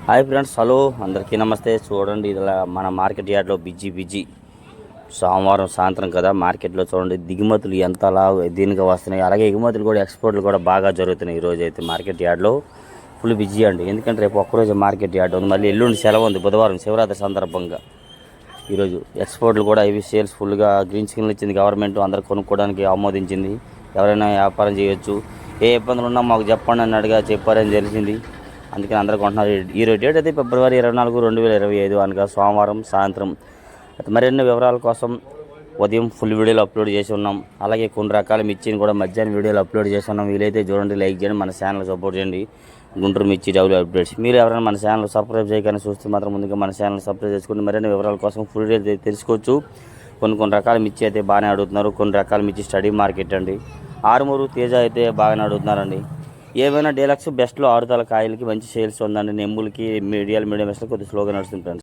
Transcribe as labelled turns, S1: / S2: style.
S1: Hi friends, hello అందరికీ నమస్తే. చూడండి, ఇలా మన మార్కెట్ యార్డ్లో బిజీ సోమవారం సాయంత్రం కదా. మార్కెట్లో చూడండి దిగుమతులు ఎంతలా దీనిగా వస్తున్నాయి, అలాగే ఎగుమతులు కూడా ఎక్స్పోర్ట్లు కూడా బాగా జరుగుతున్నాయి. ఈరోజు అయితే మార్కెట్ యార్డ్లో ఫుల్ బిజీ అండి. ఎందుకంటే రేపు ఒక్కరోజు మార్కెట్ యార్డ్ ఉంది, మళ్ళీ ఎల్లుండి సెలవు ఉంది, బుధవారం శివరాత్రి సందర్భంగా. ఈరోజు ఎక్స్పోర్ట్లు కూడా ఇవి సేల్స్ ఫుల్గా గ్రీన్ సిగ్నల్ ఇచ్చింది గవర్నమెంట్, అందరు కొనుక్కోవడానికి ఆమోదించింది. ఎవరైనా వ్యాపారం చేయొచ్చు, ఏ ఇబ్బందులు ఉన్నా మాకు చెప్పండి అని చెప్పారని తెలిసింది. అందుకని అందరూ కొంటున్నారు. ఈరోజు డేట్ అయితే ఫిబ్రవరి 24, 2025 అనగా సోమవారం సాయంత్రం. మరిన్ని వివరాల కోసం ఉదయం ఫుల్ వీడియోలు అప్లోడ్ చేసి ఉన్నాం. అలాగే కొన్ని రకాల మిర్చిని కూడా మధ్యాహ్నం వీడియోలు అప్లోడ్ చేసి ఉన్నాం. వీలైతే చూడండి, లైక్ చేయండి, మన ఛానల్ సపోర్ట్ చేయండి. గుంటూరు మిర్చి డబ్ల్యూ అప్డేట్స్. మీరు ఎవరైనా మన ఛానల్ సబ్స్క్రైబ్ చేయగానే చూస్తే మాత్రం ముందుగా మన ఛానల్ సబ్స్క్రైబ్ చేసుకుని మరిన్ని వివరాల కోసం ఫుల్ వీడియో తెలుసుకోవచ్చు. కొన్ని రకాల మిర్చి అయితే బాగానే అడుగుతున్నారు. కొన్ని రకాల మిర్చి స్టడీ మార్కెట్ అండి. ఆరుమూరు తేజ అయితే బాగానే అడుగుతున్నారండి. ఏమైనా డీలక్స్ బెస్ట్లో 6 తల కాయలకి మంచి సేల్స్ ఉందండి. నెమ్ములకి మీడియం బెస్ట్లో కొద్దిగా స్లోగా నడుస్తుంది ఫ్రెండ్స్.